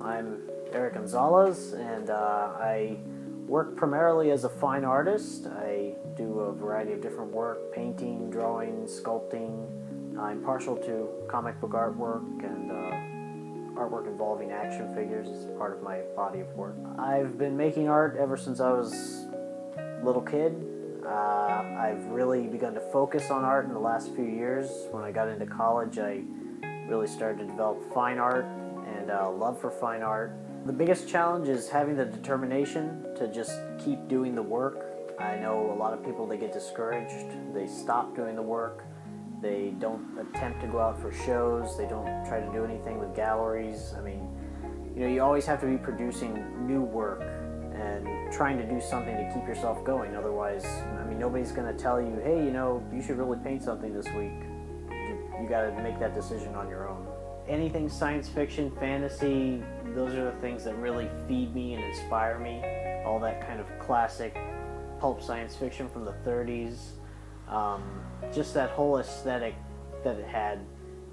I'm Gonzales, and I work primarily as a fine artist. I do a variety of different work: painting, drawing, sculpting. I'm partial to comic book artwork and artwork involving action figures as part of my body of work. I've been making art ever since I was a little kid. I've really begun to focus on art in the last few years. When I got into college, I really started to develop fine art and love for fine art. The biggest challenge is having the determination to just keep doing the work. I know a lot of people, they get discouraged, they stop doing the work, they don't attempt to go out for shows, they don't try to do anything with galleries. I mean, you always have to be producing new work and trying to do something to keep yourself going. Otherwise, nobody's going to tell you, hey, you should really paint something this week. You got to make that decision on your own. Anything science fiction, fantasy, those are the things that really feed me and inspire me. All that kind of classic pulp science fiction from the 30s. Just that whole aesthetic that it had.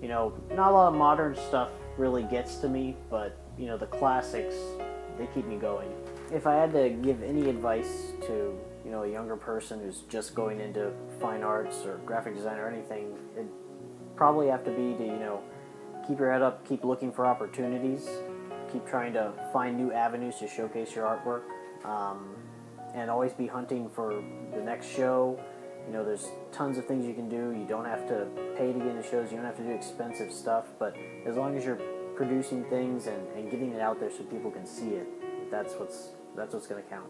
Not a lot of modern stuff really gets to me, but the classics, they keep me going. If I had to give any advice to a younger person who's just going into fine arts or graphic design or anything, it'd probably have to be to keep your head up, keep looking for opportunities, keep trying to find new avenues to showcase your artwork, and always be hunting for the next show. There's tons of things you can do. You don't have to pay to get into shows. You don't have to do expensive stuff, but as long as you're producing things and getting it out there so people can see it, that's what's going to count.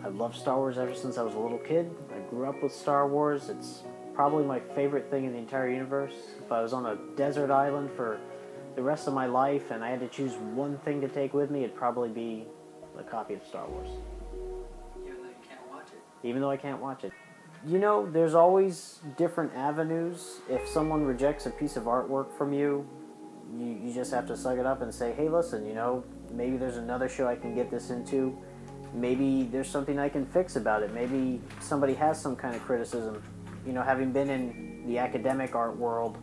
I've loved Star Wars ever since I was a little kid. I grew up with Star Wars. It's probably my favorite thing in the entire universe. If I was on a desert island for the rest of my life and I had to choose one thing to take with me, it'd probably be a copy of Star Wars. Even though you can't watch it? Even though I can't watch it. There's always different avenues. If someone rejects a piece of artwork from you, you just have to suck it up and say, hey, listen, maybe there's another show I can get this into. Maybe there's something I can fix about it. Maybe somebody has some kind of criticism. Having been in the academic art world,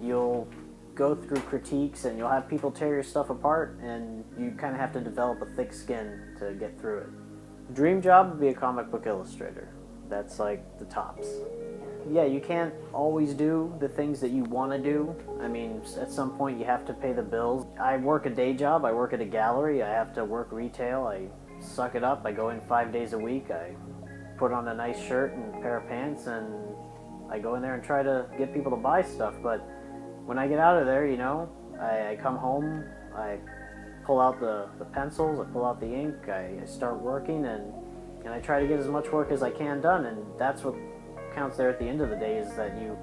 you'll go through critiques and you'll have people tear your stuff apart, and you kind of have to develop a thick skin to get through it. Dream job would be a comic book illustrator. That's like the tops. Yeah, you can't always do the things that you want to do. At some point you have to pay the bills. I work a day job. I work at a gallery. I have to work retail. I suck it up. I go in 5 days a week. I put on a nice shirt and a pair of pants, and I go in there and try to get people to buy stuff. But when I get out of there, I come home, I pull out the pencils, I pull out the ink, I start working, and I try to get as much work as I can done. And that's what counts there at the end of the day, is that you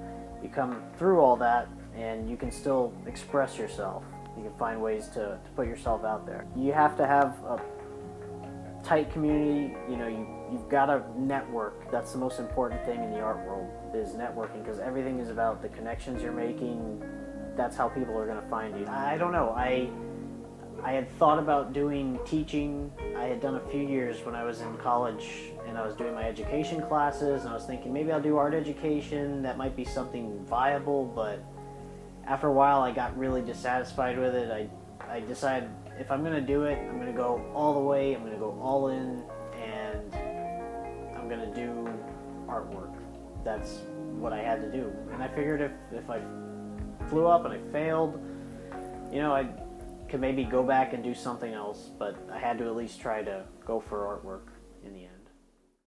come through all that and you can still express yourself. You can find ways to put yourself out there. You have to have a tight community. You've got to network. That's the most important thing in the art world, is networking, because everything is about the connections you're making. That's how people are going to find you. I don't know. I had thought about doing teaching. I had done a few years when I was in college, and I was doing my education classes, and I was thinking maybe I'll do art education. That might be something viable, but after a while I got really dissatisfied with it. I decided, if I'm going to do it, I'm going to go all the way, I'm going to go all in, and I'm going to do artwork. That's what I had to do. And I figured if I flew up and I failed, I could maybe go back and do something else, but I had to at least try to go for artwork in the end.